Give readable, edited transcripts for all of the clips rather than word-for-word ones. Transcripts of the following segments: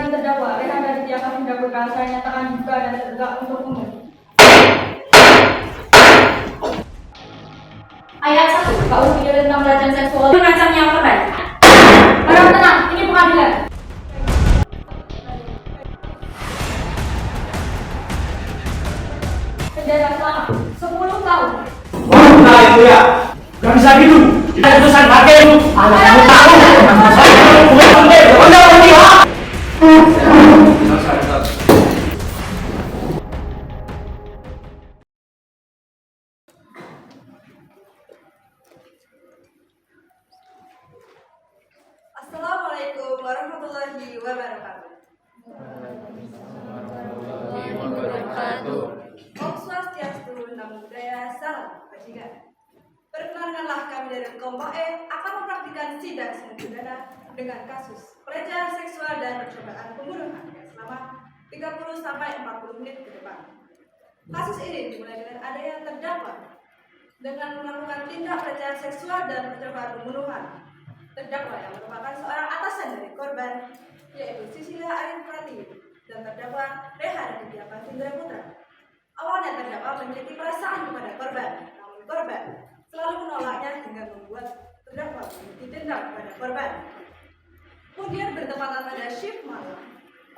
dengan terdakwa Rehan Raditya Kavinda Perkasa nyatakan dibuka dan terbuka untuk umum. Ayat 1 KUH pidana tentang pelecehan seksual mengancamnya korban. Harap tenang, ini pengadilan. Penjara selama 10 tahun. Nah itu ya, gak bisa gitu. Kita putusan hakim. Kamu tahu. Assalamualaikum warahmatullahi wabarakatuh. Om Swastiastu, Namo Buddhaya, Salam Kebajikan. Perkenankanlah kami dari kelompok E akan mempraktikkan sidang sengketa pidana dengan kasus pelecehan seksual dan percobaan pembunuhan selama 30 sampai 40 menit ke depan. Kasus ini dimulai dengan adanya terdakwa dengan melakukan tindak pelecehan seksual dan percobaan pembunuhan. Terdakwa yang merupakan seorang atasan dari korban, yaitu Sisilia Arif Pratiwi, dan terdakwa Rehan Raditya Kavinda Putra. Awalnya terdakwa memiliki perasaan kepada korban, namun korban selalu menolaknya hingga membuat terdakwa ditendang kepada korban. Kemudian bertepatan pada shift malam,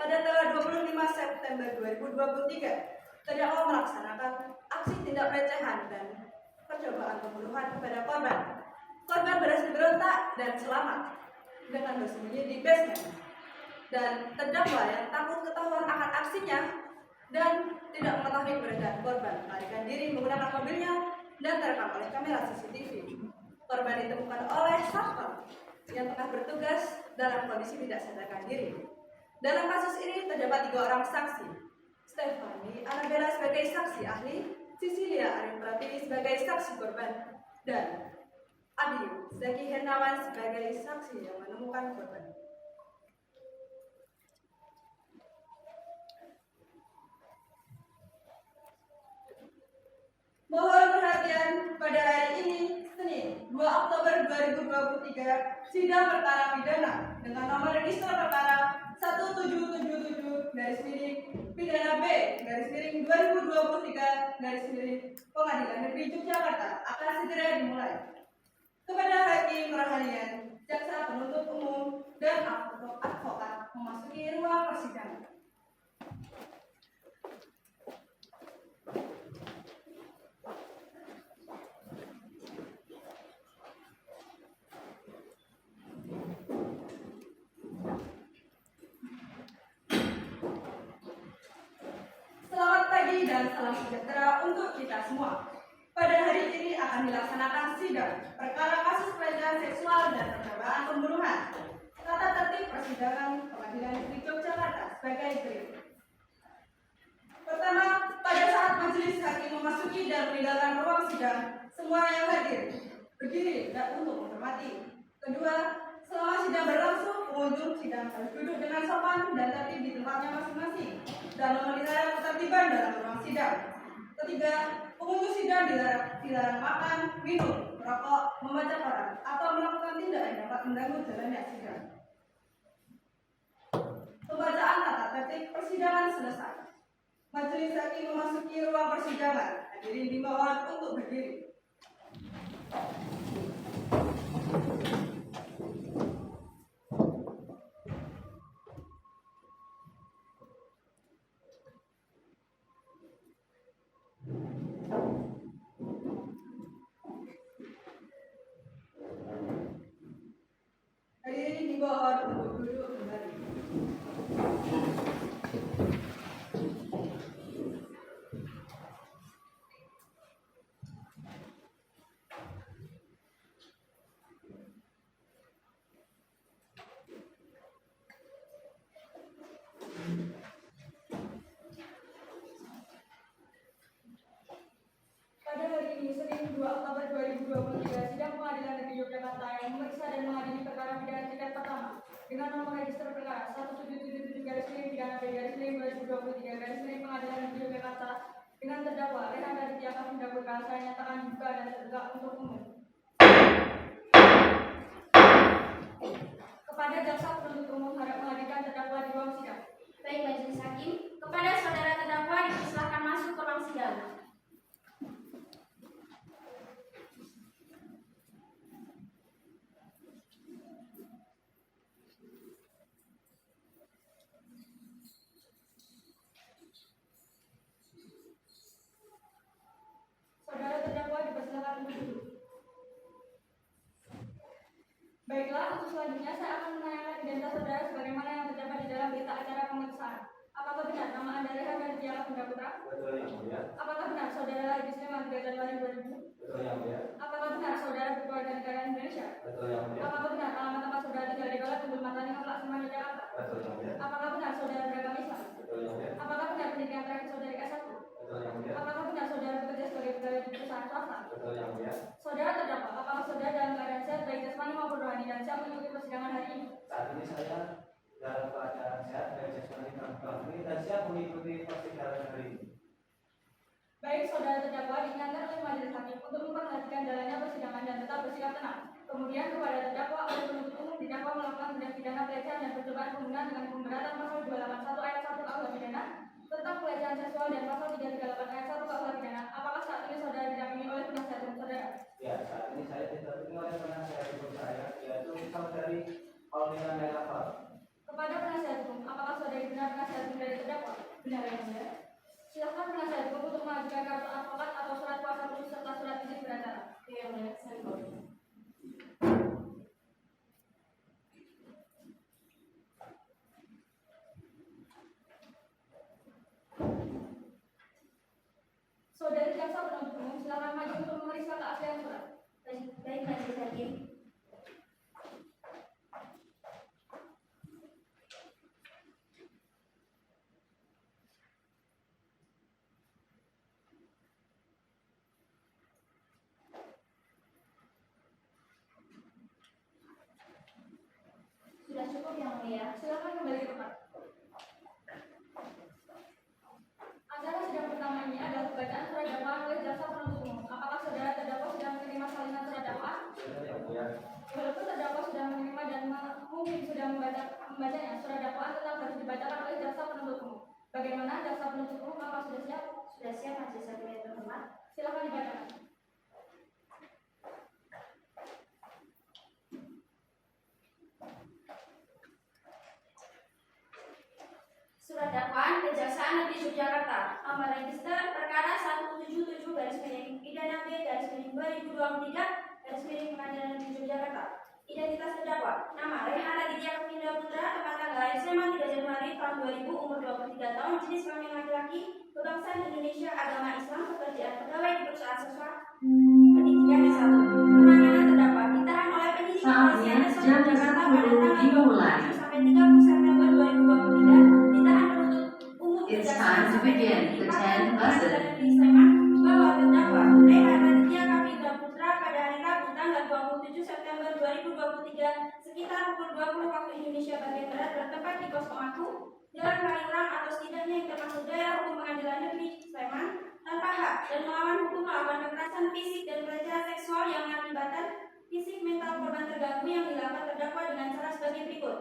pada tanggal 25 September 2023, terdakwa melaksanakan aksi tindak pelecehan dan percobaan pembunuhan kepada korban. Korban berhasil berontak dan selamat dengan bersembunyi di basement. Dan terdakwa yang takut ketahuan akan aksinya dan tidak mengetahui keberadaan korban melarikan diri menggunakan mobilnya dan terekam oleh kamera CCTV. Korban ditemukan oleh satpam yang tengah bertugas dalam kondisi tidak sadarkan diri. Dalam kasus ini terdapat 3 orang saksi: Stephanie Anabella sebagai saksi ahli, Sisilia Arif Pratiwi sebagai saksi korban, dan Abiyu Zaki Hernawan sebagai saksi yang menemukan korban. Mohon perhatian, pada hari ini, Senin, 2 Oktober 2023, sidang perkara pidana dengan nomor register perkara 1777 pidana B /2023 Pengadilan Negeri Yogyakarta akan segera dimulai. Kepada Hakim Rohanian, Jaksa Penuntut Umum, dan advokat memasuki ruang persidangan. Selamat pagi dan salam sejahtera untuk kita semua. Pada hari ini akan dilaksanakan sidang perkara kasus pelecehan seksual dan percobaan pembunuhan. Tata tertib persidangan Pengadilan Negeri Yogyakarta sebagai berikut. Pertama, pada saat majelis hakim memasuki dan meninggalkan ruang sidang, semua yang hadir berdiri dan untuk menghormati. Kedua, selama sidang berlangsung, pengunjung sidang harus duduk dengan sopan dan tertib di tempatnya masing-masing dan memelihara ketertiban dalam ruang sidang. Ketiga, pengunjung sidang dilarang makan, minum, merokok, membaca koran, atau melakukan tindak yang dapat mengganggu jalannya sidang. Pembacaan tata tertib persidangan selesai. Majelis hakim memasuki ruang persidangan. Hadirin dimohon untuk berdiri. Hadirin dimohon untuk duduk kembali. Pada hari ini, Senin 2 Oktober 2023, sidang Pengadilan Negeri Yogyakarta yang memeriksa dan mengadili perkara pidana tingkat pertama dengan nomor register perkara 1777 pidana B /2023 Pengadilan Negeri Yogyakarta dengan terdakwa Rehan Raditya Kavinda Perkasa nyatakan dibuka dan terbuka untuk umum. Kepada jaksa penuntut umum harap menghadirkan terdakwa di ruang sidang. tunggu dulu. Baiklah, untuk selanjutnya saya akan menanyakan identitas saudara sebagaimana yang terdapat di dalam berita acara pemeriksaan. Apakah benar nama Anda Rehan dari Tiara Bunda Putra? Betul yang mulia. Apakah benar saudara lahir di Sleman 3 Januari 2000? Betul yang mulia. Apakah benar saudara berkeluarga negara Indonesia? Betul yang mulia. Apakah benar alamat tempat saudara tinggal di Gola Tunggul Matani Ngeplak Sleman Yogyakarta? Betul yang mulia. Apakah benar saudara beragama Islam? Betul yang mulia. Apakah benar pendidikan terakhir saudara S1? Betul yang mulia. Apakah benar saudara bekerja sebagai pegawai di perusahaan swasta? Betul yang mulia. Saudara terdakwa, apakah saudara dalam keadaan sehat baik jasmani maupun rohani dan siap mengikuti persidangan hari ini? Saat ini saya dalam keadaan sehat dan jasmani dan siap mengikuti persidangan hari ini. Baik, saudara terdakwa diingatkan oleh majelis hakim untuk memperhatikan jalannya persidangan dan tetap bersikap tenang. Kemudian kepada terdakwa oleh penuntut umum didakwa melakukan tindak pidana pelecehan dan percobaan pembunuhan dengan pemberatan pasal 281 ayat 1 KUH pidana tentang pelecehan seksual dan pasal 338 ayat 1 KUH pidana. Apakah saat ini saudara didampingi oleh penasihat hukum saudara? Ya, saat ini saya didampingi oleh penasihat hukum saya, yaitu saudari Paulina Melafal. Kepada penasihat hukum, apakah saudara benar penasihat hukum dari terdakwa? Benar ya, saudara. Silakan penasihat hukum untuk mengajukan kartu advokat atau surat kuasa khusus serta surat izin beracara. Iya, boleh. Saya boleh. Saudari jaksa penuntut umum, silakan maju untuk memeriksa keaslian surat. Baik, majelis hakim. Sudah cukup yang mulia. Silakan kembali ke tempat. Acara sidang pertama ini adalah pembacaan surat dakwaan oleh jaksa penuntut umum. Apakah saudara terdakwa sudah menerima salinan surat dakwaan? Betul yang mulia. Walaupun terdakwa sudah menerima dan mungkin sudah membacanya, surat dakwaan tetap harus dibacakan oleh jaksa penuntut umum. Bagaimana jaksa penuntut umum? Apakah sudah siap? Sudah siap, majelis hakim yang terhormat. Silakan dibacakan. Surat dakwaan Kejaksaan Negeri Yogyakarta, nomor register perkara 177/B/PIDANA Pengadilan Negeri Yogyakarta. Identitas terdakwa: nama Rehan Aditya Kapinda Putra, tempat tanggal lahir Sleman 3 Januari tahun 2000, umur 23 tahun, jenis kelamin laki-laki, kebangsaan Indonesia, agama Islam, pekerjaan pegawai di perusahaan swasta, pendidikan S1. Penanganan terdakwa ditahan oleh penyidik kepolisian Resor Jakarta pada tanggal 27 sampai 30 September 2023. Ditahan penuntut umum Kejaksaan Negeri Pengadilan Negeri Sleman bahwa terdakwa Rehan Aditya Kapinda Putra pada hari Rabu tanggal 27 September 2023 sekitar pukul 20 waktu Indonesia bagian barat bertempat di kos Komaku, Jalan Kaliurang atau setidaknya yang termasuk daerah hukum Pengadilan Negeri Sleman tanpa hak dan melawan hukum melakukan kekerasan fisik dan pelecehan seksual yang mengakibatkan fisik mental korban terganggu yang dilakukan terdakwa dengan cara sebagai berikut.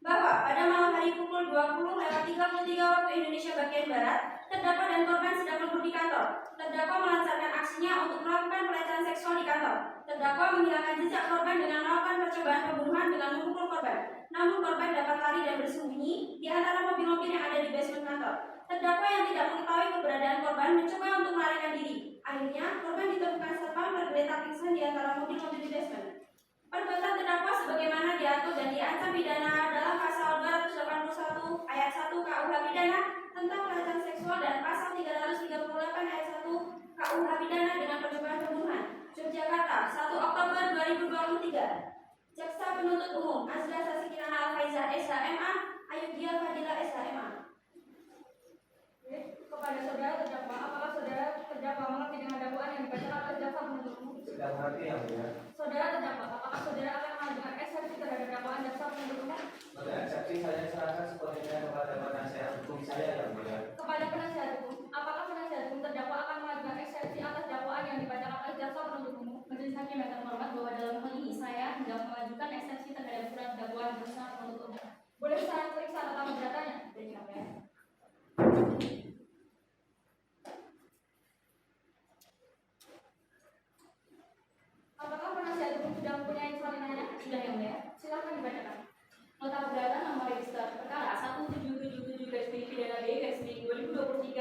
Bahwa pada malam hari pukul 20:33 waktu Indonesia bagian barat, terdakwa dan korban sedang lembur di kantor. Terdakwa melancarkan aksinya untuk melakukan pelecehan seksual di kantor. Terdakwa menghilangkan jejak korban dengan melakukan percobaan pembunuhan dengan memukul korban. Namun korban dapat lari dan bersembunyi di antara mobil-mobil yang ada di basement kantor. Terdakwa yang tidak mengetahui keberadaan korban mencoba untuk melarikan diri. Akhirnya, korban ditemukan satpam tergeletak pingsan di antara mobil-mobil di basement. Perbuatan terdakwa sebagaimana diatur dan diancam pidana dalam pasal 281 ayat 1 KUH pidana tentang pelecehan seksual dan pasal 338 ayat 1 KUH pidana dengan percobaan pembunuhan. Yogyakarta, 1 Oktober 2023. Jaksa penuntut umum Azra Sasikirana Alfaiza SHMA, Ayudhya Fadila SHMA. Kepada saudara terdakwa, apakah saudara terdakwa mengerti dengan dakwaan yang dibacakan oleh jaksa penuntut umum? Sudah mengerti yang mulia. Saudara terdakwa, apakah saudara akan mengajukan eksepsi terhadap dakwaan jaksa penuntut umum? Pada eksepsi saya serahkan sepenuhnya kepada penasihat hukum saya yang mulia. Kepada penasihat hukum, apakah penasihat hukum terdakwa akan mengajukan eksepsi atas dakwaan yang dibacakan oleh jaksa penuntut umum? Majelis hakim yang terhormat, bahwa dalam hal ini saya hendak mengajukan eksepsi terhadap surat dakwaan jaksa penuntut umum. Boleh saya periksa nota pemberatannya? Baik, yang mulia. Apakah penasihat hukum sudah mempunyai salinannya? Sudah, yang mulia. Silakan dibacakan. Nota keberatan nomor register perkara 1777/PIDANA B/2023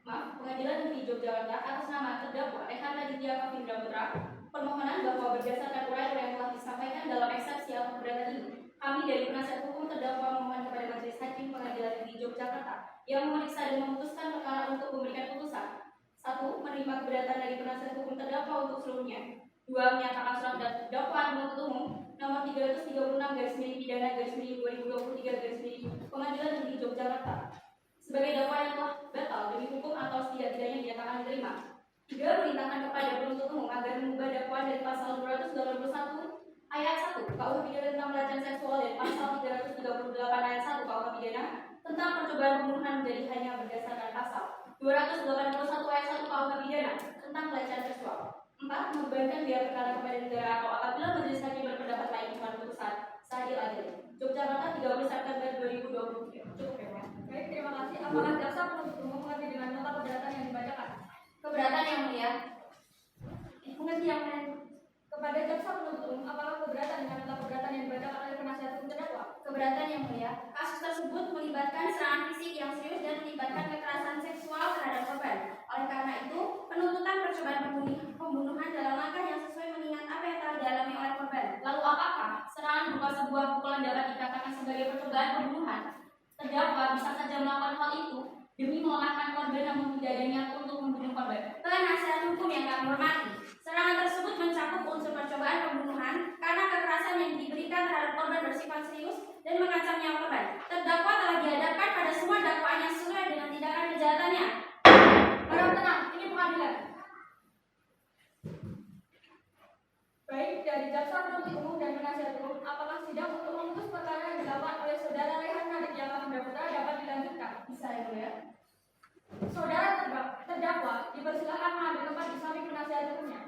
Pengadilan Negeri Yogyakarta atas nama terdakwa Rehan Raditya Kavindra Putra. Permohonan bahwa berdasarkan uraian yang telah disampaikan dalam eksepsi atau keberatan ini, kami dari penasihat hukum terdakwa memohon kepada Majelis Hakim Pengadilan Negeri Yogyakarta yang memeriksa dan memutuskan perkara untuk memberikan putusan. 1. Menerima keberatan dari penasihat hukum terdakwa untuk seluruhnya. 2. Menyatakan surat dakwaan penuntut umum nomor 336/2023/2023 Pengadilan Negeri Yogyakarta sebagai dakwaan yang telah batal demi hukum atau setidak-tidaknya dinyatakan diterima. 3. Merintahkan kepada penuntut umum agar mengubah dakwaan dari pasal 281 ayat 1 KUH pidana tentang pelecehan seksual dan pasal 338 ayat 1 KUH pidana tentang percobaan pembunuhan menjadi hanya berdasarkan pasal 281 ayat 1 KUH pidana tentang pelecehan seksual. 4. Membebankan biaya perkara kepada negara atau apabila majelis hakim berpendapat lain dengan putusan seadil-adil. Yogyakarta 30 September 2023. Cukup ya, Mas. Baik, terima kasih. Apakah jaksa penuntut umum mengerti dengan nota keberatan yang dibacakan? Keberatan yang mulia. Mengerti yang mulia. Kepada jaksa penuntut umum, apakah keberatan dengan nota keberatan yang dibacakan oleh penasihat hukum terdakwa? Keberatan yang mulia. Kasus tersebut melibatkan serangan fisik yang serius dan melibatkan kekerasan seksual terhadap korban. Oleh karena itu, penuntutan percobaan pembunuhan dalam langkah yang sesuai mengingat apa yang telah dialami oleh korban. Lalu apakah serangan berupa sebuah pukulan dapat dikatakan sebagai percobaan pembunuhan? Terdakwa bisa saja melakukan hal itu demi melemahkan korban namun tidak ada niat untuk membunuh korban. Penasihat hukum yang kami hormati, serangan tersebut mencakup unsur percobaan pembunuhan karena kekerasan yang diberikan terhadap korban bersifat serius dan mengancam nyawa korban. Terdakwa telah dihadapkan pada semua dakwaan yang sesuai dengan tindakan kejahatannya. Harap tenang, ini pengadilan. Baik, dari jaksa penuntut umum dan penasihat hukum, apakah sidang untuk memutus perkara yang dilakukan oleh saudara Rehan Raditya Kavindra Putra dapat dilanjutkan? Bisa ya, Bu ya. Saudara terdakwa dipersilakan mengambil tempat di samping penasihat hukumnya.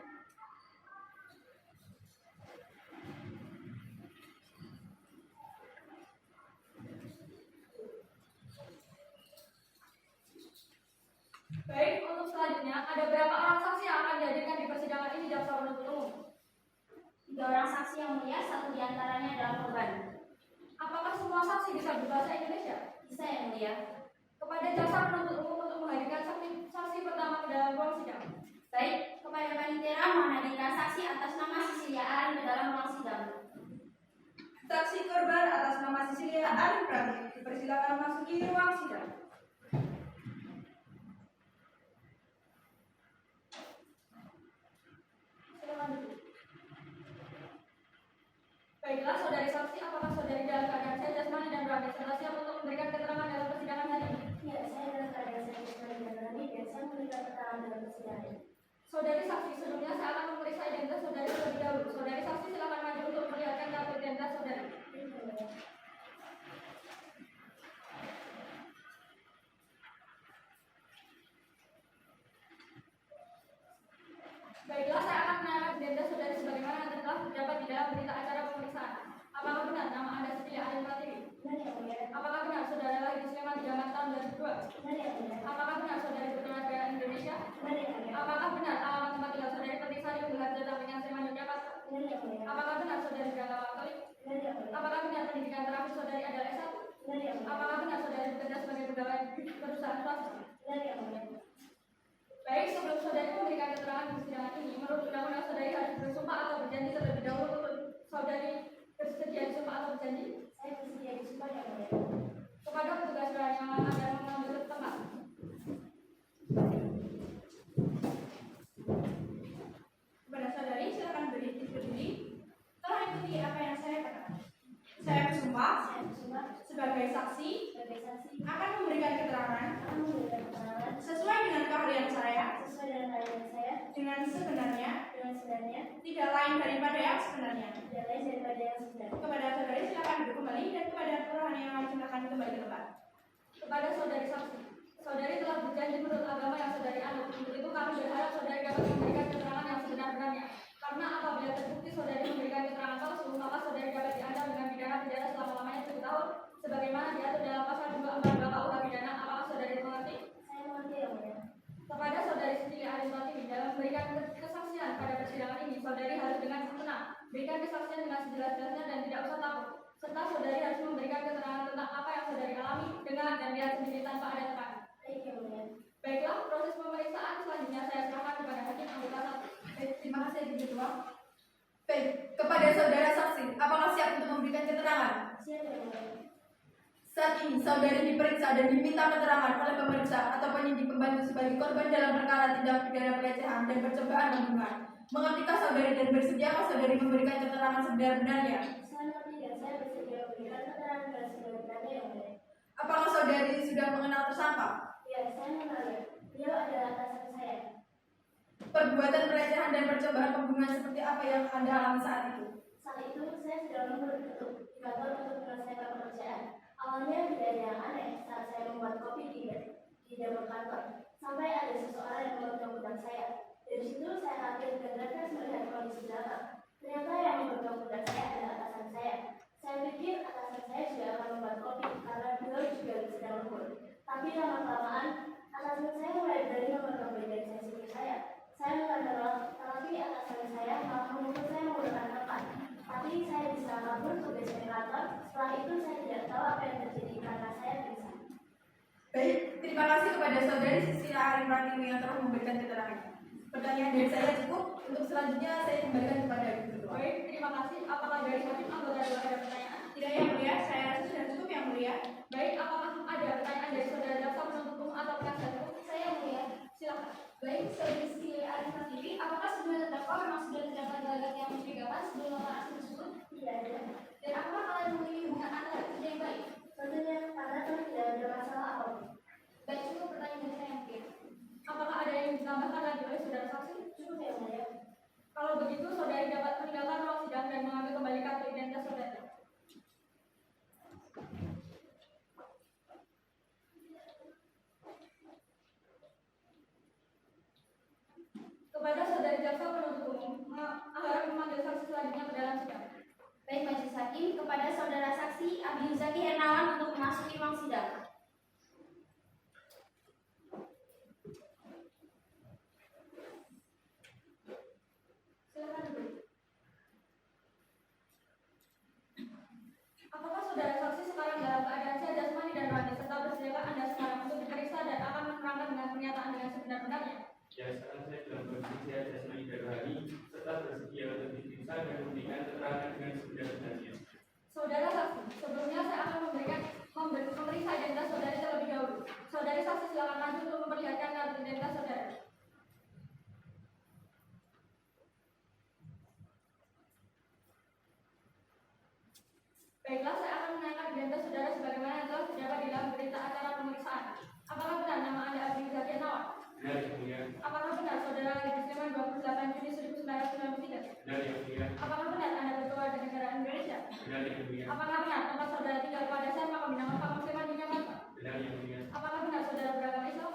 Baik, untuk selanjutnya ada berapa orang saksi yang akan dihadirkan di persidangan ini jaksa penuntut umum? 3 orang saksi yang mulia, 1 diantaranya adalah korban. Apakah semua saksi bisa berbahasa Indonesia? Bisa yang mulia. Kepada jaksa penuntut umum untuk menghadirkan saksi pertama ke dalam ruang sidang. Baik, kepada panitia mohon hadirkan saksi atas nama Sisilia Arin ke dalam ruang sidang. Saksi korban atas nama Sisilia Arin Prati dipersilakan masuki ruang sidang. Silakan duduk. Baiklah, saudari saksi, apakah saudari dalam keadaan sehat jasmani dan rohani serta siap untuk memberikan keterangan dalam persidangan hari ini? Ya, saya dalam keadaan sehat jasmani dan rohani dan saya memberikan keterangan dalam persidangan. Saudari saksi, sebelumnya saya akan memeriksa identitas saudari terlebih dahulu. Saudari saksi, silakan maju untuk memperlihatkan kartu identitas saudari. Baiklah, saya akan menanyakan identitas saudari sebagaimana nanti telah terdapat di dalam berita acara pemeriksaan. Apakah benar nama Anda Sitiya Arin Pratiwi? Benar yang mulia. Apakah benar saudara lahir di Sleman 3 Maret tahun 2002? Benar yang mulia. Apakah benar saudari berkeluarga Indonesia? Benar yang mulia. Apakah benar alamat tempat tinggal saudari periksa di Unggah Jatah Penyan Sleman Yogyakarta? Benar yang mulia. Apakah benar saudari beragama Katolik? Benar yang mulia. Apakah benar pendidikan terakhir saudari adalah S1? Benar yang mulia. Apakah benar saudari bekerja sebagai pegawai perusahaan swasta? Benar yang mulia. Baik, sebelum saudari memberikan keterangan di persidangan ini, menurut undang-undang saudari harus bersumpah atau berjanji terlebih dahulu untuk saudari bersedia disumpah atau berjanji? Saya bersedia disumpah yang mulia. Kepada petugas yang akan mengambil tempat. Kepada saudari, silakan berdiri. Telah ikuti apa yang saya katakan. Saya bersumpah Saya bersumpah sebagai saksi sebagai saksi akan memberikan keterangan akan memberikan keterangan sesuai dengan keahlian saya sesuai dengan keahlian saya dengan sebenarnya, dengan sebenarnya tidak lain daripada yang sebenarnya. tidak lain daripada yang sebenarnya. Kepada saudari silakan duduk kembali dan kepada perorangan yang lain silakan kembali ke tempat. Kepada saudari saksi, saudari telah berjanji menurut agama yang saudari anut. Untuk itu kami berharap saudari dapat memberikan keterangan yang sebenar-benarnya. Karena apabila terbukti saudari memberikan keterangan palsu, maka saudari dapat diancam dengan pidana penjara selama-lamanya 7 tahun, sebagaimana diatur dalam pasal 242 KUH pidana. Apakah saudari mengerti? Saya mengerti yang mulia. Kepada saudari Sitiya Arin Pratiwi dalam memberikan kesaksian pada persidangan ini, saudari harus dengan tenang berikan kesaksian dengan sejelas-jelasnya dan tidak usah takut. Serta saudari harus memberikan keterangan tentang apa yang saudari alami, dengar dan lihat sendiri tanpa ada tekanan. Baik yang mulia. Baiklah, proses pemeriksaan selanjutnya Ketua. Baik, kepada saudara saksi, apakah siap untuk memberikan keterangan? Siap yang mulia. Saat ini, saudari diperiksa dan diminta keterangan oleh pemeriksa atau penyidik pembantu sebagai korban dalam perkara tindak pidana pelecehan dan percobaan pembunuhan. Mengertikah saudari dan bersediakah saudari memberikan keterangan sebenar-benarnya? Saya mengerti dan saya bersedia memberikan keterangan dan sebenarnya yang mulia. Apakah saudari sudah mengenal tersangka? Ya, saya mengenalnya. Beliau adalah atasan saya. Perbuatan pelecehan dan percobaan pembunuhan seperti apa yang Anda alami saat itu? Saat itu saya sedang lembur di kantor untuk menyelesaikan pekerjaan. Awalnya tidak ada yang aneh saat saya membuat kopi di dapur kantor. Sampai ada seseorang yang memegang pundak saya. Dari situ saya kaget dan refleks melihat kondisi belakang. Ternyata yang memegang pundak saya adalah atasan saya. Saya pikir atasan saya juga akan membuat kopi karena beliau juga sedang lembur. Tapi lama-kelamaan atasan saya mulai berani memegang bagian sensitif saya. Saya menolak, tapi atasan saya malah menuntut saya menggunakan tempat. Tapi saya bisa kabur ke basement kantor. Setelah itu saya tidak tahu apa yang terjadi karena saya pingsan. Baik, terima kasih kepada saudari Sisila Arin Pratiwi yang telah memberikan keterangan. Pertanyaan dari saya cukup. Untuk selanjutnya saya kembalikan kepada Ibu Ketua. Baik, terima kasih. Apakah dari hakim anggota dewan ada pertanyaan? Tidak yang mulia, saya rasa sudah cukup yang mulia. Baik, apakah ada pertanyaan dari saudara jaksa penuntut umum atau penasihat hukum? Saya yang mulia. Silakan. Baik, saudari Siti Arif Pratiwi, apakah sebelum terdakwa memang sudah terdapat gelagat yang mencurigakan sebelum melakukan aksi tersebut? Tidak ada. Dan apakah kalian memiliki hubungan antara kerja yang baik? Tentunya, karena telah tidak ada masalah apapun. Baik, cukup pertanyaan dari saya mungkin. Apakah ada yang ditambahkan lagi oleh saudara saksi? Cukup yang mulia. Kalau begitu, saudari dapat meninggalkan ruang sidang dan mengambil kembali kartu identitas saudara. Kepada saudari jaksa penuntut umum, harap memanggil saksi selanjutnya ke dalam sidang. Baik, majelis hakim, kepada saudara saksi Abdi Zaki Hernawan untuk memasuki ruang sidang. Silakan duduk. Apakah saudara saksi sekarang dalam keadaan sehat jasmani dan rohani serta bersediakah Anda sekarang untuk diperiksa dan akan menerangkan dengan pernyataan dengan sebenar-benarnya? Ya, sekarang saya dalam kondisi sehat jasmani dan rohani serta bersedia untuk diperiksa dan memberikan keterangan dengan sebenar-benarnya. Saudara saksi, sebelumnya saya akan memeriksa identitas saudari terlebih dahulu. Saudari saksi silakan maju untuk memperlihatkan kartu identitas saudara. Baiklah, saya akan menanyakan identitas saudara sebagaimana yang telah terdapat di dalam berita acara pemeriksaan. Apakah benar nama Anda Abdi Zaki Hernawan? Benar yang mulia, Apakah benar saudara lahir di Sleman 28 Juni 1993? benar yang mulia, Apakah benar Anda berkeluarga negara Indonesia? benar yang mulia, Apakah benar tempat saudara tinggal pada dasar makam binangan Pakam Sleman di Jakarta? benar yang mulia, Apakah benar saudara beragama Islam?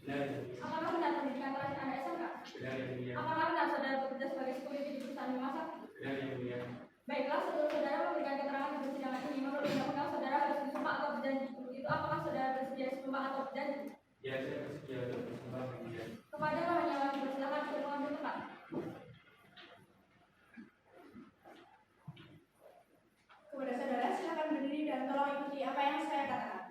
benar yang mulia, Apakah benar pendidikan terakhir Anda SMK? benar yang mulia, Apakah benar saudara bekerja sebagai security di perusahaan memasak? benar yang mulia, Baiklah, sebelum saudara memberikan keterangan di persidangan ini, menurut undang-undang saudara harus bersumpah atau berjanji. Untuk itu, apakah saudara bersedia bersumpah atau berjanji? ya saya bersedia untuk bersumpah yang mulia. Kepada roh yang lain, bersilakan untuk mengambil tempat. Kepada saudara, silakan berdiri dan tolong ikuti apa yang saya katakan.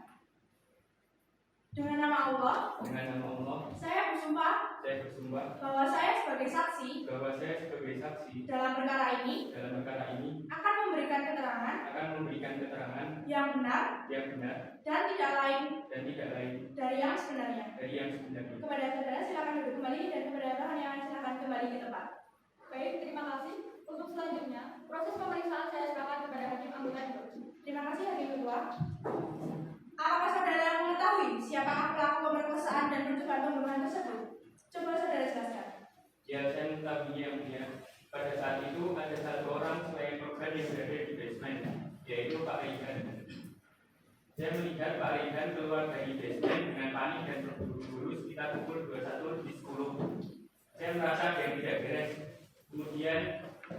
Dengan nama Allah, Dengan nama Allah, saya bersumpah saya bersumpah bahwa saya sebagai saksi bahwa saya sebagai saksi dalam perkara ini dalam perkara ini akan memberikan keterangan akan memberikan keterangan yang benar yang benar dan tidak lain dan tidak lain dari yang sebenarnya. dari yang sebenarnya. Kepada saudara, silakan duduk kembali dan kepada roh yang lain silakan kembali ke tempat. Baik, terima kasih. Untuk selanjutnya, proses pemeriksaan saya serahkan kepada Hakim Anggota Dewan. Terima kasih Hakim Ketua. Apakah saudara mengetahui siapakah pelaku pemerkosaan dan percobaan pembunuhan tersebut? Coba saudara jelaskan. Ya, saya mengetahuinya yang mulia. Pada saat itu ada satu orang selain korban yang berada di basement, yaitu Pak Rehan. Saya melihat Pak Rehan keluar dari basement dengan panik dan terburu-buru sekitar pukul 21 di 10. Saya merasa ada yang tidak beres. Kemudian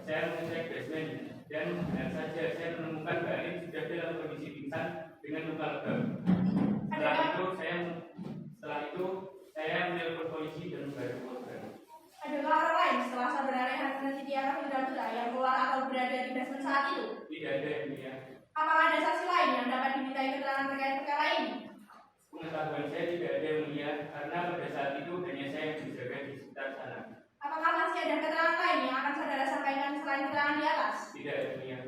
saya mengecek basement dan benar saja saya menemukan Mbak Arin sudah dalam kondisi pingsan dengan luka lebam. Setelah itu saya menelpon polisi dan membantu korban. Adakah orang lain setelah saudara Rehan dan Siti Arif Putra Putra yang keluar atau berada di basement saat itu? Tidak ada yang mulia. Apakah ada saksi lain yang dapat dimintai keterangan terkait perkara ini? Pengetahuan saya tidak ada yang mulia karena pada saat itu hanya saya yang berjaga di sekitar sana. Apakah masih ada keterangan lain yang akan saudara sampaikan selain keterangan di atas? Tidak, yang mulia.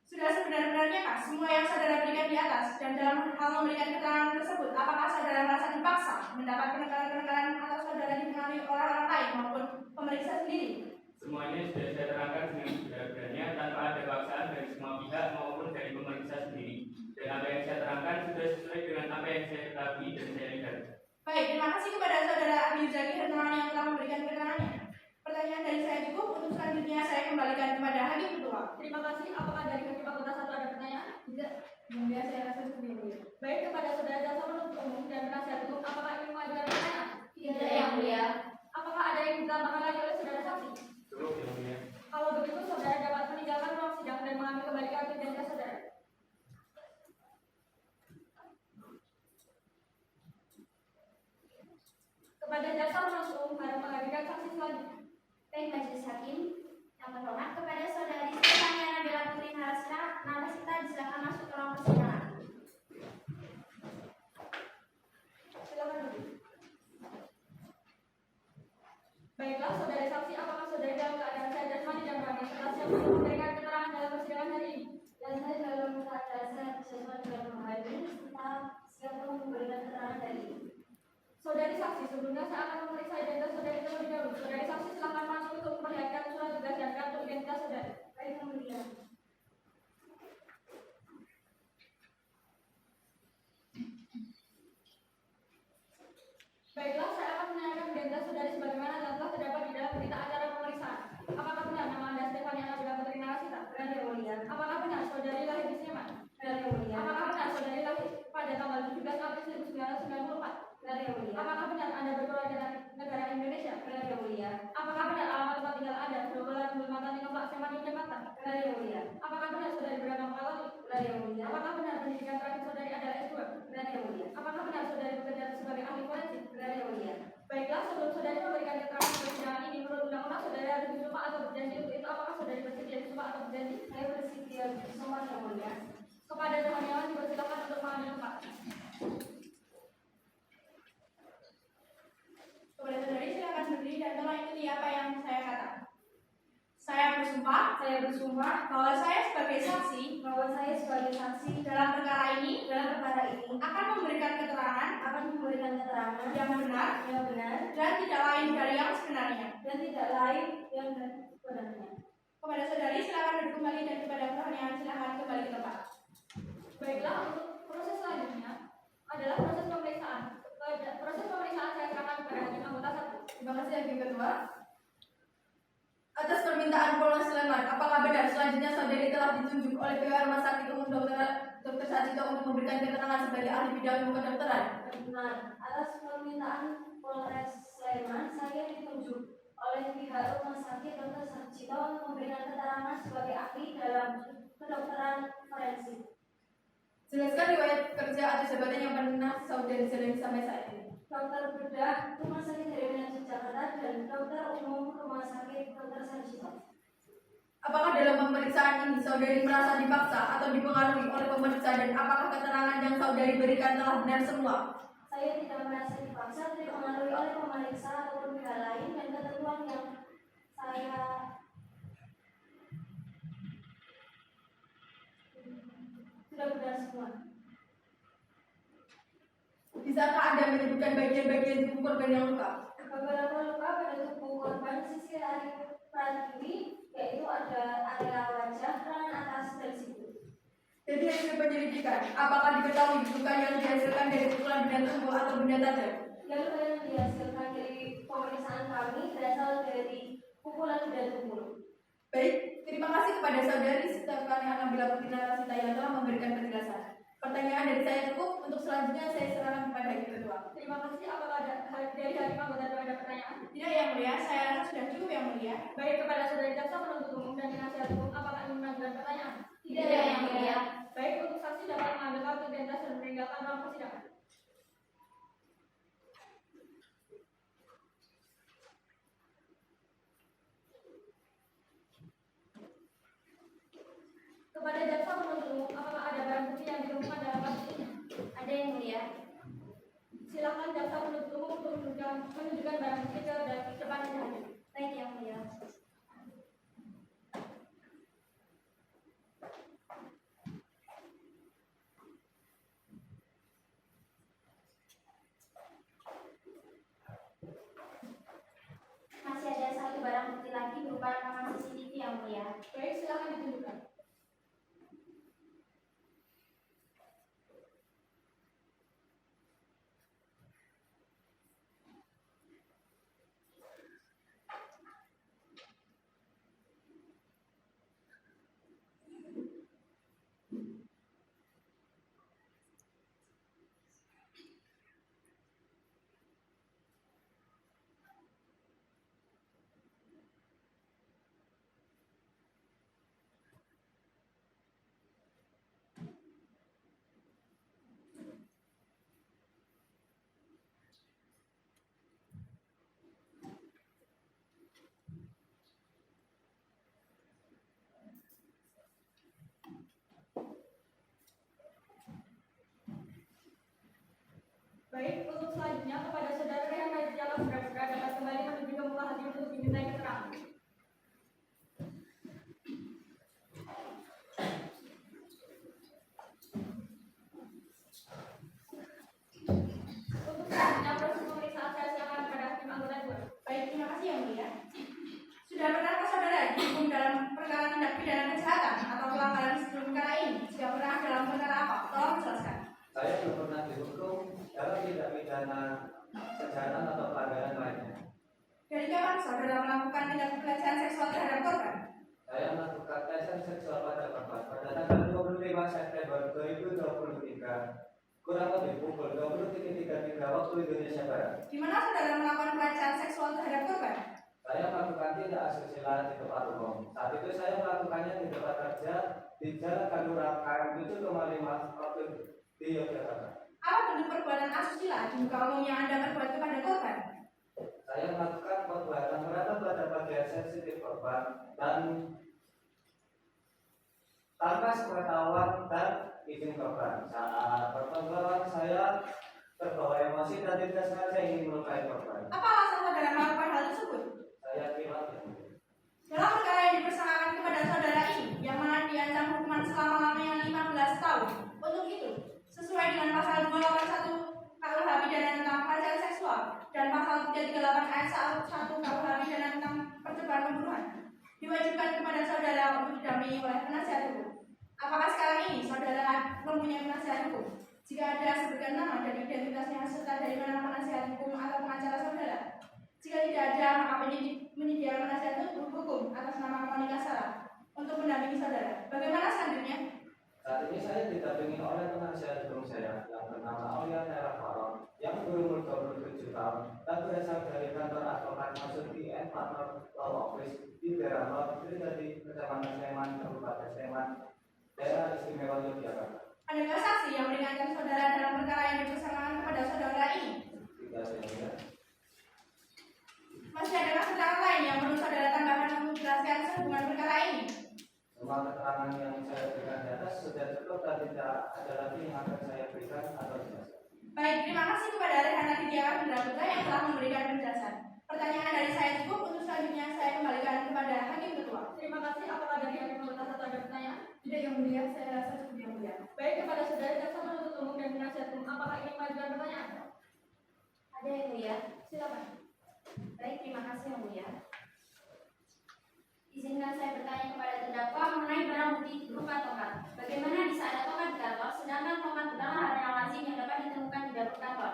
Sudah sebenar-benarnya kah semua yang saudara berikan di atas? Dan dalam hal memberikan keterangan tersebut, apakah saudara merasa dipaksa mendapat penekanan-penekanan atau saudara dipengaruhi orang-orang lain maupun pemeriksa sendiri? Semuanya sudah saya terangkan dengan sebenar-benarnya tanpa ada paksaan dari semua pihak maupun dari pemeriksa sendiri. Dan apa yang saya terangkan sudah sesuai dengan apa yang saya ketahui dan saya lihat. Baik, terima kasih kepada saudara Abi Zaki dan teman yang telah memberikan keterangannya. Pertanyaan dari saya cukup. Untuk selanjutnya saya kembalikan kepada Hakim Ketua. Terima kasih. Apakah dari Hakim Anggota 1 ada pertanyaan? Tidak, mulia saya rasa cukup yang mulia. Baik, kepada saudara jaksa penuntut umum dan penasihat hukum, apakah ingin mengajukan pertanyaan? Tidak, yang mulia. Apakah ada yang ditambahkan lagi oleh saudara saksi? Cukup, yang mulia. Kalau begitu, saudara dapat meninggalkan ruang sidang dan mengambil kembali kartu identitas saudara. Kepada jaksa penuntut umum harap menghadirkan saksi selanjutnya. Baik, Majelis Hakim, yang terhormat kepada saudari Stefania Nabila Putri Narasita disilakan masuk ke ruang persidangan. Silakan duduk. Baiklah, saudari saksi, apakah saudari dalam keadaan sehat jasmani dan rohani serta siap untuk memberikan keterangan dalam persidangan hari ini? Dan saya dalam keadaan sehat jasmani dan rohani serta siap untuk memberikan keterangan hari ini. Saudari saksi, sebelumnya saya akan memeriksa identitas saudari terlebih dahulu. Saudari saksi, silakan masuk untuk memperlihatkan surat tugas dan kartu identitas saudari. Baik, yang mulia. Baiklah, saya akan menanyakan identitas saudari sebagaimana yang telah terdapat di dalam berita acara pemeriksaan. Apakah benar nama Anda Stefania Nabila Putri Narasita? Benar, yang mulia. Apakah benar saudari lahir di Sleman? Benar, yang mulia. Apakah benar saudari lahir pada tanggal 17 April 1994? Benar, yang mulia. Apakah benar Anda berkeluarga negara Indonesia? Benar, yang mulia. Apakah benar alamat tempat tinggal Anda Dogolan Bulmatan Tinggal Sleman Yogyakarta? Benar, yang mulia. Apakah benar saudari beragama Katolik? Benar, yang mulia. Apakah benar pendidikan terakhir saudari adalah S2? Benar, yang mulia. Apakah benar saudari bekerja sebagai ahli forensik? Benar, yang mulia. Baiklah, sebelum saudari memberikan keterangan di persidangan ini menurut undang-undang saudari harus disumpah atau berjanji untuk itu. Apakah saudari bersedia disumpah atau berjanji? Saya bersedia bersumpah, yang mulia. Kepada Tuhan Yang dipersilakan untuk mengambil tempat. Kepada saudari silakan berdiri dan tolong ikuti apa yang saya katakan. Saya bersumpah bahwa saya sebagai saksi dalam perkara ini akan memberikan keterangan yang benar dan tidak lain dari yang sebenarnya. Kepada saudari silakan duduk kembali dan kepada pertanyaan silakan kembali ke tempat. Baiklah, untuk proses selanjutnya adalah proses pemeriksaan. Proses pemeriksaan saya serahkan kepada Hakim Anggota 1. Terima kasih Hakim Ketua. Atas permintaan Polres Sleman, apakah benar selanjutnya saudari telah ditunjuk oleh pihak Rumah Sakit Umum Dr. Sarjito untuk memberikan keterangan sebagai ahli bidang ilmu kedokteran? Benar. Atas permintaan Polres Sleman, saya ditunjuk oleh pihak Rumah Sakit Dr. Sarjito untuk memberikan keterangan sebagai ahli dalam kedokteran forensik. Jelaskan riwayat kerja atau jabatan yang pernah saudari jalani sampai saat ini. Dokter bedah Rumah Sakit Heriwinata Jakarta dan Dokter Umum Rumah Sakit Dr. Sarjito. Apakah dalam pemeriksaan ini saudari merasa dipaksa atau dipengaruhi oleh pemeriksa dan apakah keterangan yang saudari berikan telah benar semua? Saya tidak merasa dipaksa, dipengaruhi oleh pemeriksa ataupun pihak lain dan ketentuan yang saya sudah benar semua. Bisakah Anda menyebutkan bagian-bagian tubuh korban yang luka? Beberapa luka pada tubuh korban sisi hari Pratiwi, yaitu ada area wajah, lengan atas, dan siku. Jadi hasil penyelidikan, apakah diketahui luka yang dihasilkan dari pukulan benda tubuh atau benda tajam? Dan luka yang dihasilkan dari pemeriksaan kami berasal dari pukulan benda tubuh. Baik, terima kasih kepada saudari Stefania Nabila Putri Narasita yang telah memberikan penjelasan. Pertanyaan dari saya cukup, untuk selanjutnya saya serahkan kepada Hakim Ketua. Terima kasih. Apakah ada dari Hakim Anggota 2 ada pertanyaan? Tidak yang mulia, saya rasa sudah cukup yang mulia. Baik, kepada saudari jaksa penuntut umum dan penasihat hukum, apakah ingin mengajukan pertanyaan? Tidak yang mulia. Baik, untuk saksi dapat mengambil kartu identitas dan meninggalkan ruang persidangan. Kepada jaksa penuntut umum, apakah ada barang bukti yang ditemukan dalam kasus ini? Ada yang mulia. Silakan jaksa penuntut umum untuk menunjukkan barang bukti ke depan saja. Baik selanjutnya kepada saudara Rehan Raditya Putra dapat kembali menuju ke muka hakim untuk dimintai keterangan. Untuk selanjutnya proses pemeriksaan saya silakan kepada hakim anggota 2. Baik, terima kasih yang mulia. Sudah pernahkah saudara dihukum dalam perkara tindak pidana kejahatan atau pelanggaran sebelum perkara ini? Jika pernah, dalam perkara apa? Tolong jelaskan. Saya belum pernah dihukum dalam tindak pidana kejahatan atau pelanggaran lainnya. Dari kapan saudara melakukan tindak pelecehan seksual terhadap korban? Saya melakukan pelecehan seksual pada korban pada tanggal 25 September 2023, kurang lebih pukul 23.33 waktu Indonesia Barat. Di mana saudara melakukan pelecehan seksual terhadap korban? Saya melakukan tindak asusila di tempat umum. Saat itu saya melakukannya di tempat kerja di Jalan Kandura KM7,5 waktu di Yogyakarta. Apa bentuk perbuatan asusila di muka umum yang Anda perbuat kepada korban? Saya melakukan perbuatan merata pada bagian sensitif korban dan tanpa sepengetahuan dan izin korban. Saat pertemuan saya terbawa emosi dan tidak sengaja ingin melukai korban. Apa alasan saudara melakukan hal tersebut? Saya kira Dalam perkara yang dipersangkakan kepada saudara ini, yang mana diancam hukuman selama-lamanya 15 tahun. Untuk itu, sesuai dengan pasal 281 KUH pidana tentang pelecehan seksual dan pasal 338 ayat 1 KUH pidana tentang percobaan pembunuhan, diwajibkan kepada saudara untuk didampingi oleh penasihat hukum. Apakah sekarang ini saudara mempunyai penasihat hukum? Jika ada, sebutkan nama dan identitasnya serta dari mana penasihat hukum atau pengacara saudara. Jika tidak ada, maka penyidik menyediakan penasihat hukum atas nama Monika Sarah untuk mendampingi saudara. Bagaimana selanjutnya? saat ini saya didampingi oleh penasihat hukum saya yang bernama Aulia Tera Faron yang berumur 27 tahun dan berasal dari kantor advokat Marsudi & Partner Law Office di daerah Lor, di Kecamatan Sleman, Kabupaten Sleman, daerah istimewa Yogyakarta. Adakah saksi yang meringankan saudara dalam perkara yang dipersangkakan kepada saudara ini? Tidak saya. Masih adakah keterangan lain yang perlu saudara tambahkan untuk menjelaskan sehubungan perkara ini? Semua keterangan yang saya berikan di atas sudah cukup dan tidak ada lagi yang akan saya berikan atau jelaskan. Baik, terima kasih kepada Rehan Raditya Putra yang telah memberikan penjelasan. Pertanyaan dari saya cukup. Untuk selanjutnya saya kembalikan kepada Hakim Ketua. Terima kasih. Apakah dari hakim anggota 1 ada pertanyaan? Tidak yang mulia, saya rasa cukup yang mulia. Baik, kepada saudara jaksa penuntut umum dan penasihat hukum, apakah ingin mengajukan pertanyaan? Ada yang mulia. Silakan. Baik, terima kasih yang mulia. Izinkan saya bertanya kepada terdakwa mengenai barang bukti berupa tongkat. Bagaimana bisa ada tongkat di kantor, sedangkan tongkat bukanlah hal yang lazim yang dapat ditemukan di dapur kantor.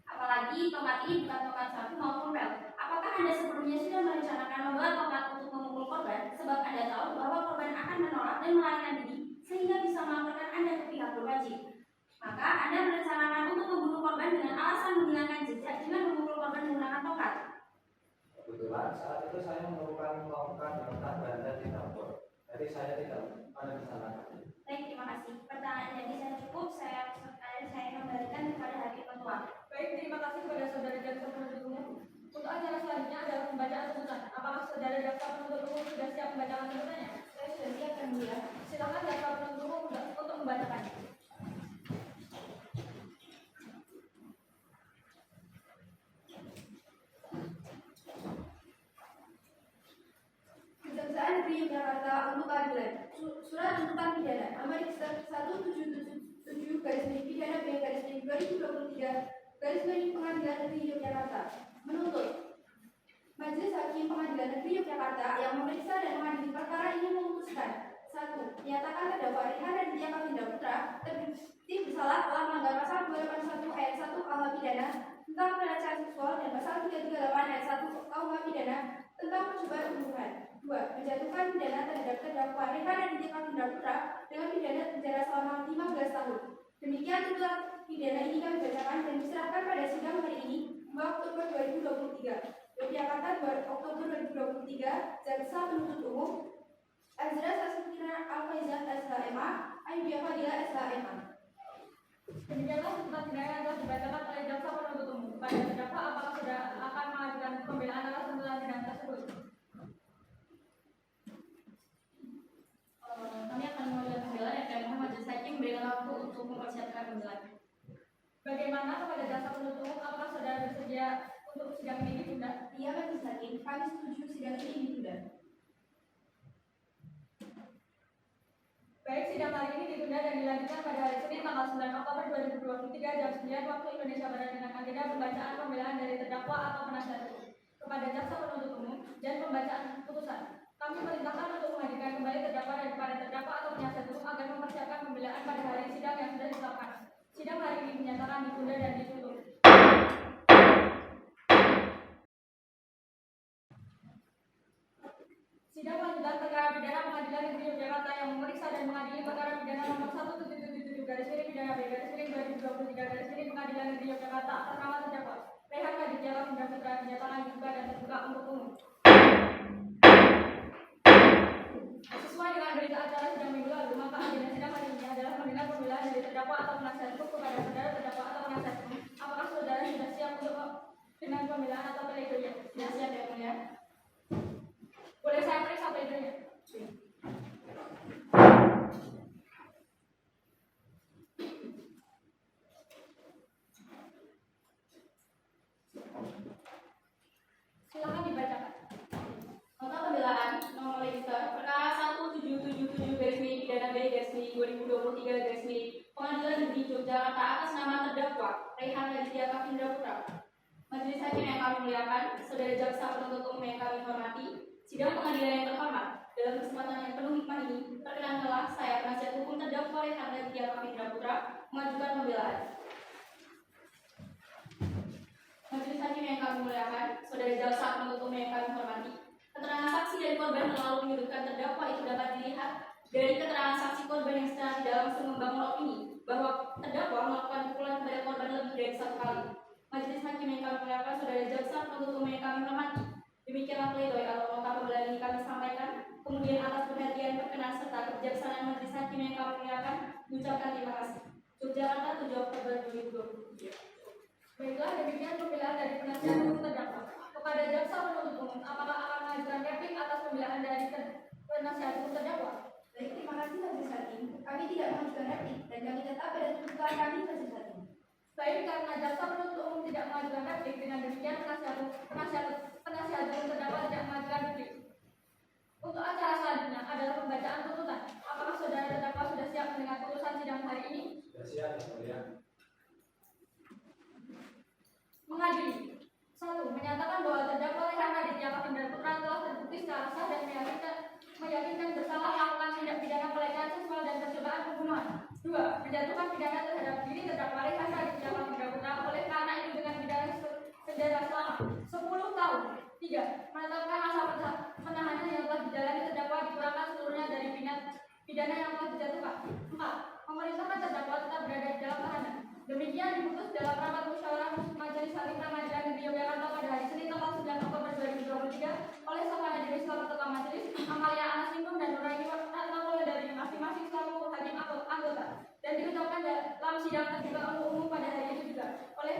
Apalagi tongkat ini bukan tongkat sapu maupun pel. Apakah Anda sebelumnya sudah merencanakan membawa tongkat untuk memukul korban, sebab Anda tahu bahwa korban akan menolak dan melarikan diri, sehingga bisa melaporkan Anda ke pihak berwajib. Maka Anda merencanakan untuk membunuh korban dengan alasan menghilangkan jejak dengan memukul korban menggunakan tongkat. Kebetulan saat itu saya menemukan tongkat yang tak berada di dapur, jadi saya tidak merencanakan. Baik, terima kasih. Pertanyaan dari saya cukup. Saya kembalikan kepada Hakim Ketua. Baik, terima kasih kepada saudara jaksa penuntut umum. Untuk acara selanjutnya adalah pembacaan tuntutan. Apakah saudara jaksa penuntut umum sudah siap membacakan tuntutannya? Saya sudah siap yang mulia. Silakan jaksa penuntut umum untuk membacakannya. Kejaksaan Negeri Yogyakarta untuk keadilan. Surat tuntutan pidana nomor 1777 garis miring pidana B garis miring 2023 garis miring Pengadilan Negeri Yogyakarta menuntut Majelis Hakim Pengadilan Negeri Yogyakarta yang memeriksa dan mengadili perkara ini memutuskan 1. Menyatakan terdakwa Rehan Raditya Putra terbukti bersalah telah melanggar pasal 281 ayat 1 KUH pidana tentang pelecehan seksual dan pasal 338 ayat 1 KUH pidana tentang percobaan pembunuhan. 2. Menjatuhkan pidana terhadap terdakwa Rehan Raditya Putra dengan pidana penjara selama 15 tahun. Demikian tuntutan pidana ini kami bacakan dan diserahkan pada sidang hari ini 2 Oktober 2023. Yogyakarta 2 Oktober 2023. Jaksa penuntut umum Azra Sasukina Al-Faizah SHMA, Aidia Fadila SHMA. Demikianlah tuntutan pidana yang telah dibacakan oleh jaksa penuntut umum. Kepada terdakwa, apakah sudah akan mengajukan pembelaan atas tuntutan pidana tersebut? Kami akan mengajukan pembelaan yang kami mohon majelis hakim memberikan waktu untuk mempersiapkan pembelaan. Bagaimana kepada jaksa penuntut umum, apakah saudara kami setuju sidang ini ditunda. Baik, sidang hari ini ditunda dan dilanjutkan pada hari Senin tanggal 9 Oktober 2023 jam 9 waktu Indonesia Barat dengan agenda pembacaan pembelaan dari terdakwa atau penasihat hukum kepada jaksa penuntut umum dan pembacaan putusan. Kami perintahkan untuk menghadirkan kembali terdakwa dan kepada terdakwa atau penasihat hukum agar mempersiapkan pembelaan pada hari sidang yang sudah ditetapkan. Sidang hari ini dinyatakan ditunda dan ditutup. Sidang lanjutan perkara pidana Pengadilan Negeri Yogyakarta yang memeriksa dan mengadili perkara pidana nomor 1777/2023 Pengadilan Negeri Yogyakarta atas nama terdakwa Rehan Raditya Kavindra Putra dinyatakan dibuka dan terbuka untuk umum. Sesuai dengan berita acara sidang minggu lalu, maka agenda sidang hari ini adalah mendengar pembelaan dari terdakwa atau penasihat hukum kepada saudara terdakwa atau penasihat hukum. Apakah saudara sudah siap untuk dengan pembelaan atau pledoi? Sudah siap ya, mulia? Boleh saya periksa pledoinya? Silakan dibacakan. Nota pembelaan nomor register perkara 1777/pidana B/2023 Pengadilan Negeri Yogyakarta atas nama terdakwa Rehan Raditya Kavindra Putra. Majelis hakim yang kami muliakan, saudara jaksa penuntut umum yang kami hormati, sidang pengadilan yang terhormat, dalam kesempatan yang penuh hikmah ini, perkenankanlah saya penasihat hukum terdakwa Rehan Raditya Kavindra Putra mengajukan pembelaan. Majelis hakim yang kami muliakan, saudara jaksa penuntut umum yang kami hormati, keterangan saksi dari korban terlalu menyudutkan terdakwa itu dapat dilihat dari keterangan saksi korban yang secara tidak langsung membangun opini bahwa terdakwa melakukan pukulan kepada korban lebih dari satu kali. Majelis hakim yang kami muliakan, saudara jaksa penuntut umum yang kami hormati, demikianlah pledoi atau nota pembelaan ini kami sampaikan. Kemudian atas perhatian perkenan serta kebijaksanaan majelis hakim yang kami muliakan, mengucapkan terima kasih. Yogyakarta 7 Oktober 2023. Baiklah, demikian pembelaan dari penasihat hukum terdakwa. Kepada jaksa penuntut umum, apakah akan mengajukan replik atas pembelaan dari penasihat hukum terdakwa? Baik, terima kasih majelis hakim. Kami tidak mengajukan replik dan kami tetap pada tuntutan kami majelis hakim. Baik, karena jaksa penuntut umum tidak mengajukan replik, dengan demikian penasihat hukum terdakwa tidak mengajukan replik. Untuk acara selanjutnya adalah pembacaan tuntutan. Apakah saudara terdakwa sudah siap mendengar putusan sidang hari ini? Sudah siap, ya, mulia. Mengadili. 1. Menyatakan bahwa terdakwa Rehan Raditya Kavindra Putra telah terbukti secara sah dan meyakinkan bersalah melakukan tindak pidana pelecehan seksual dan percobaan pembunuhan. 2. Menjatuhkan pidana terhadap diri terdakwa Rehan Raditya Kavindra Putra oleh karena itu dengan pidana penjara selama 10 tahun. 3. Menetapkan masa penahanan yang telah dijalani terdakwa dikurangkan seluruhnya dari pidana yang telah dijatuhkan. 4. Memerintahkan terdakwa tetap berada di dalam tahanan. Demikian diputus dalam rapat musyawarah Majelis Hakim Pengadilan Negeri Yogyakarta pada hari Senin tanggal 9 Oktober 2023 oleh Saudara Majelis selaku Ketua Majelis Amalia Anasingrum dan Nuraini Wartanawala dari masing-masing selaku hakim anggota dan diucapkan dalam sidang terbuka umum pada hari itu juga oleh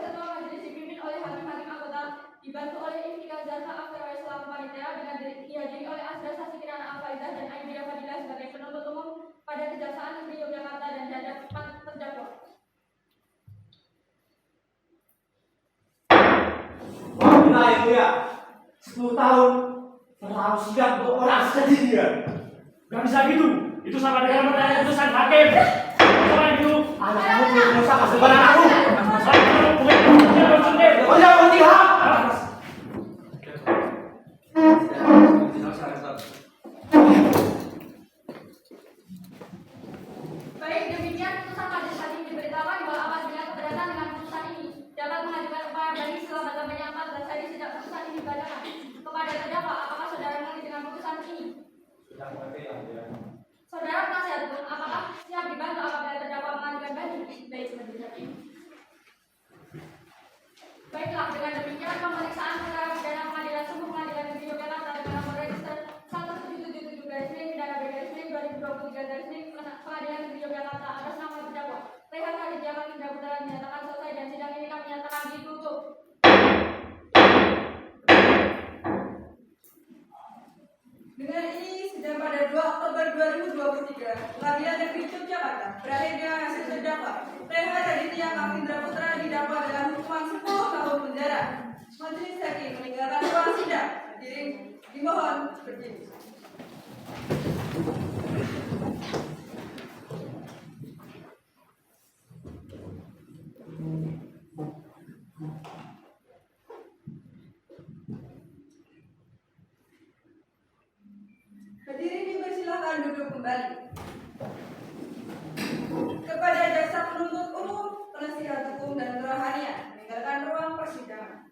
Ketua Majelis dipimpin oleh hakim-hakim anggota dibantu oleh Iftika Zahra Afterway selaku panitia dengan dihadiri oleh Asra Sasi Kirana Afaidah dan Aibida Fadilah sebagai penuntut umum pada Kejaksaan Negeri Yogyakarta dan hadapan terdakwa. Nah itu ya, 10 tahun terlalu singkat untuk orang seperti dia. Gak bisa gitu, itu sama dengan pertanyaan putusan hakim. Soalnya gitu, anak kamu belum dosa kasih kepada aku. Saya belum punya bersuntik. Oh ya, bertihak. Baik, demikian putusan majelis hakim diberitakan bahwa apabila keberatan dengan putusan ini dapat mengajukan upaya banding selama-lamanya 14 hari sejak putusan ini dibacakan. Kepada terdakwa, apakah saudara mengerti dengan putusan ini? Sudah mengerti, ya, mulia. Saudara penasihat hukum, apakah siap dibantu apabila terdakwa mengajukan banding? Baik, majelis hakim. Baiklah, dengan demikian pemeriksaan perkara pidana Pengadilan Sumber Pengadilan Negeri Yogyakarta dengan nomor register 1777/2023 Pengadilan Negeri Yogyakarta atas nama terdakwa Rehan Raditya Kavindra Putra dinyatakan selesai dan sidang ini kami nyatakan ditutup. Dengan ini, sidang pada 2 Oktober 2023, Pengadilan Negeri Yogyakarta berakhir dengan hasil terdakwa Rehan Raditya Kavindra Putra didakwa dengan hukuman 10 tahun penjara. Majelis hakim meninggalkan ruang sidang. Dimohon berdiri. Hadirin dipersilakan duduk kembali. Kepada jaksa penuntut umum, penasihat hukum dan kerohanian meninggalkan ruang persidangan.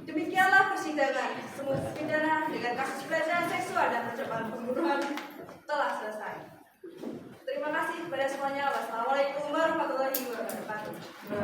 Demikianlah persidangan semua pidana dengan kasus pelecehan seksual dan percobaan pembunuhan telah selesai. Terima kasih kepada semuanya. Wassalamualaikum warahmatullahi wabarakatuh.